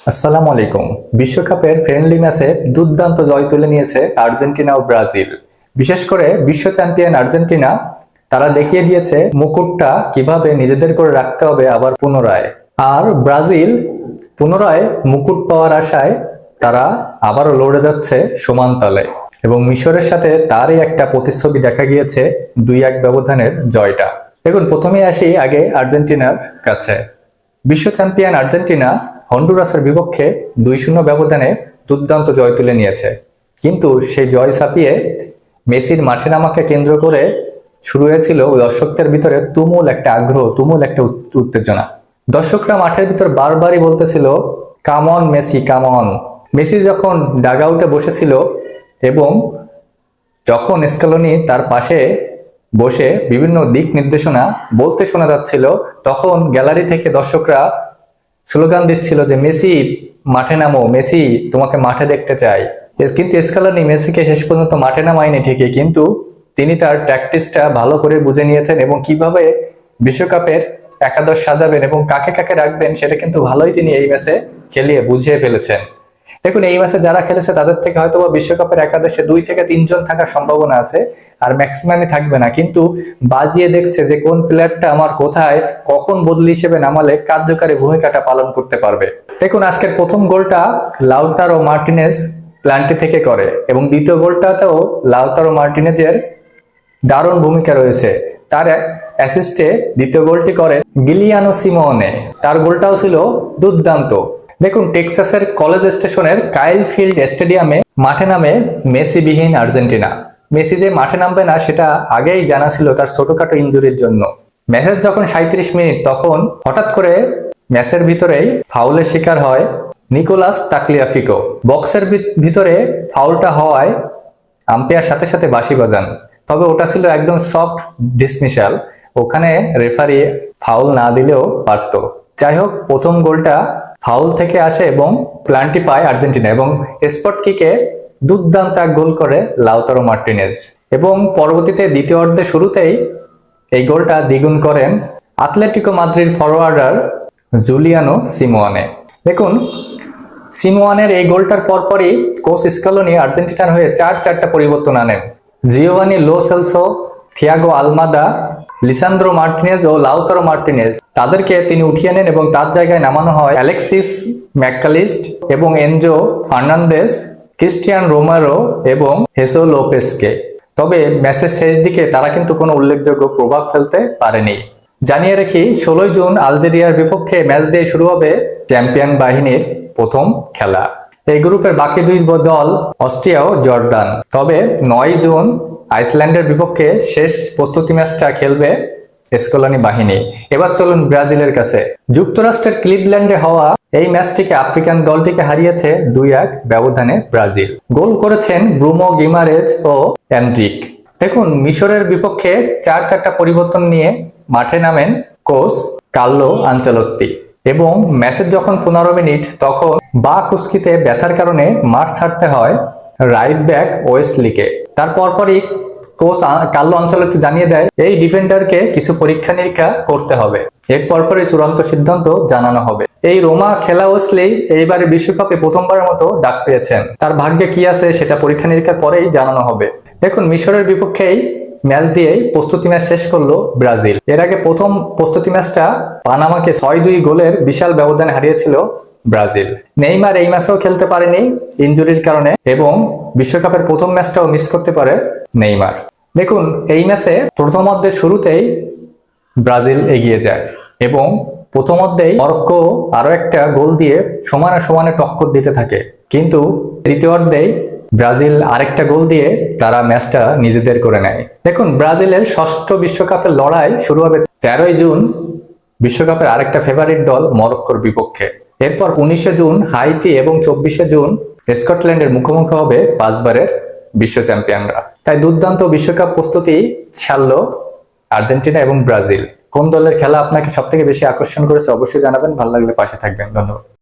আসসালামু আলাইকুম। বিশ্বকাপের ফ্রেন্ডলি ম্যাচে দুর্দান্ত জয় তুলে নিয়েছে আর্জেন্টিনা ও ব্রাজিল। বিশেষ করে বিশ্ব চ্যাম্পিয়ন আর্জেন্টিনা তারা দেখিয়ে দিয়েছে মুকুটটা কিভাবে নিজেদের করে রাখতে হবে আবার পুনরায়। আর ব্রাজিল পুনরায় মুকুট পাওয়ার আশায় তারা আবারও লড়ে যাচ্ছে সমান তালে এবং মিশরের সাথে তারই একটা প্রতিচ্ছবি দেখা গিয়েছে 2-1 ব্যবধানের জয়টা। দেখুন, প্রথমে আসি আগে আর্জেন্টিনার কাছে। বিশ্ব চ্যাম্পিয়ন আর্জেন্টিনা হন্ডুরাসের বিপক্ষে 2-0 ব্যবধানে দুর্দান্ত জয় তুলে নিয়েছে, কিন্তু সেই জয় ছাপিয়ে মেসির মাঠে নামাকে কেন্দ্র করে শুরু হয়েছিল দর্শকদের ভিতরে তুমুল একটা আগ্রহ, তুমুল একটা উত্তেজনা। দর্শকরা মাঠের ভিতর বারবারই বলতেছিল, come on Messi, come on. Messi যখন ডাগ আউটে বসেছিল এবং যখন স্কালোনি তার পাশে বসে বিভিন্ন দিক নির্দেশনা বলতে শোনা যাচ্ছিল, তখন গ্যালারি থেকে দর্শকরা স্লোগান দিচ্ছিল যে মেসি মাঠে নামো, মেসি তোমাকে মাঠে দেখতে চাই। কিন্তু স্কালোনি মেসিকে শেষ পর্যন্ত মাঠে নামায়নি ঠিকই, কিন্তু তিনি তার প্র্যাকটিসটা ভালো করে বুঝে নিয়েছেন এবং কিভাবে বিশ্বকাপের একাদশ সাজাবেন এবং কাকে কাকে রাখবেন সেটা কিন্তু ভালোই তিনি এই ম্যাচে খেলিয়ে বুঝিয়ে ফেলেছেন। দেখুন, এই ম্যাচে যারা খেলেছে তাদের থেকে হয়তো বিশ্বকাপের একাদশে 2 থেকে 3 জন থাকার সম্ভাবনা আছে, আর ম্যাক্সিমামই থাকবে না, কিন্তু বাজিয়ে দেখছে যে কোন প্লেয়ারটা আমার কোথায় কখন বদলি হিসেবে নামালে কার্যকারী ভূমিকাটা পালন করতে পারবে। দেখুন, আজকের প্রথম গোলটা লাউতারো মার্টিনেজ প্ল্যান্টি থেকে করে এবং দ্বিতীয় গোলটাতেও লাউতারো মার্টিনেজের দারুণ ভূমিকা রয়েছে। তার অ্যাসিস্টে দ্বিতীয় গোলটি করেন গিলিয়ানো সিমোনে। তার গোলটাও ছিল দুর্দান্ত। দেখুন, টেক্সাসের কলেজ স্টেশনের কাইল ফিল্ড স্টেডিয়ামে মাঠে নামে মেসিবিহীন আর্জেন্টিনা। মেসি যে মাঠে নামবে না সেটা আগেই জানা ছিল তার ছোটখাটো ইনজুরির জন্য। ম্যাচের যখন 37 মিনিট, তখন হঠাৎ করে ম্যাচের ভিতরেই ফাউলের শিকার হয় নিকোলাস তাকলিয়াফিকো। বক্সের ভিতরে ফাউলটা হওয়ায় আম্পায়ার সাথে সাথে বাঁশি বাজান, তবে ওটা ছিল একদম সফট ডিসমিসাল, ওখানে রেফারি ফাউল না দিলেও পারত। যাই হোক, প্রথম গোলটা ফাউল থেকে আসে এবং প্লান্টি পায় আর্জেন্টিনা এবং স্পট কিকে দুর্দান্ত এক গোল করে লাউতারো মার্টিনেজ এবং পরবর্তীতে দ্বিতীয় অর্ধের শুরুতেই এই গোলটা দ্বিগুণ করেন আতলেটিকো মাদ্রিদ ফরওয়ার্ডার জুলিয়ানো সিমোয়ানে। দেখুন, সিমোয়ানের এই গোলটার পরপরই কোচ স্কালোনি আর্জেন্টিনার হয়ে 4টা পরিবর্তন আনেন। Giovani Lo Celso, Thiago Almada, Lisandro Martinez ও লাউতারো মার্টিনেজ তাদেরকে তিনি উঠিয়ে নেন এবং তার জায়গায় নামানো হয় অ্যালেক্সিস ম্যাককালিস্ট এবং এনজো ফার্নান্দেজ, ক্রিস্টিয়ান রোমেরো এবং হেসো লোপেসকে। তবে ম্যাচের শেষ দিকে তারা কিন্তু কোনো উল্লেখযোগ্য প্রভাব ফেলতে পারেনি। জানিয়ে রাখি, 16 জুন আলজেরিয়ার বিপক্ষে ম্যাচ দিয়ে শুরু হবে চ্যাম্পিয়ন বাহিনীর প্রথম খেলা। এই গ্রুপের বাকি 2 দল অস্ট্রিয়া ও জর্ডান। তবে 9 জুন আইসল্যান্ডের বিপক্ষে শেষ প্রস্তুতি ম্যাচটা খেলবে স্কলানি বাহিনী। এবার চলুন ব্রাজিলের কাছে। যুক্তরাষ্ট্রের ক্লিভল্যান্ডে হওয়া এই ম্যাচটিকে আফ্রিকান দলটিকে হারিয়েছে 2-1 ব্যবধানে ব্রাজিল। গোল করেছেন ব্রুনো গিমারেজ ও এনরিক। দেখুন, মিশরের বিপক্ষে 4টা পরিবর্তন নিয়ে মাঠে নামেন কোচ কার্লো আনচেলত্তি এবং ম্যাচের যখন 15 মিনিট, তখন বা কুস্কিতে ব্যথার কারণে মাঠ ছাড়তে হয় রাইট ব্যাক ওয়েসলিকে। তার পরপরই কোচ কার্লো আনচেলত্তি জানিয়ে দেয় এই ডিফেন্ডারকে কিছু পরীক্ষা নিরীক্ষা করতে হবে, এর পরপরই চূড়ান্ত সিদ্ধান্ত জানানো হবে। এই রোমা খেলা ওয়েসলি এইবারে বিশ্বকাপে প্রথমবারের মতো ডাক পেয়েছেন। তার ভাগ্যে কি আছে সেটা পরীক্ষা নিরীক্ষার পরেই জানানো হবে। দেখুন, মিশরের বিপক্ষেই ম্যাচ দিয়েই প্রস্তুতি ম্যাচ শেষ করলো ব্রাজিল। এর আগে প্রথম প্রস্তুতি ম্যাচটা পানামাকে 6-2 গোলের বিশাল ব্যবধানে হারিয়েছিল ব্রাজিল। নেইমার এই ম্যাচেও খেলতে পারেনি ইনজুরির কারণে এবং বিশ্বকাপের প্রথম ম্যাচটাও মিস করতে পারে নেইমার। দেখুন, এই ম্যাচে প্রথমার্ধের শুরুতেই ব্রাজিল এগিয়ে যায় এবং প্রথমার্ধেই মরক্কো আরো একটা গোল দিয়ে সমানে সমানে টক্কর দিতে থাকে, কিন্তু দ্বিতীয়ার্ধেই ব্রাজিল আরেকটা গোল দিয়ে তারা ম্যাচটা নিজেদের করে নেয়। দেখুন, ব্রাজিলের 6ষ্ঠ বিশ্বকাপের লড়াই শুরু হবে 13 জুন বিশ্বকাপের আরেকটা ফেভারিট দল মরক্কোর বিপক্ষে। এরপর 19 জুন হাইতি এবং 24 জুন স্কটল্যান্ডের মুখোমুখি হবে 5 বারের বিশ্ব চ্যাম্পিয়নরা। তাই দুর্দান্ত বিশ্বকাপ প্রস্তুতি ছাড়লো আর্জেন্টিনা এবং ব্রাজিল। কোন দলের খেলা আপনাকে সবথেকে বেশি আকর্ষণ করেছে অবশ্যই জানাবেন। ভালো লাগলে পাশে থাকবেন। ধন্যবাদ।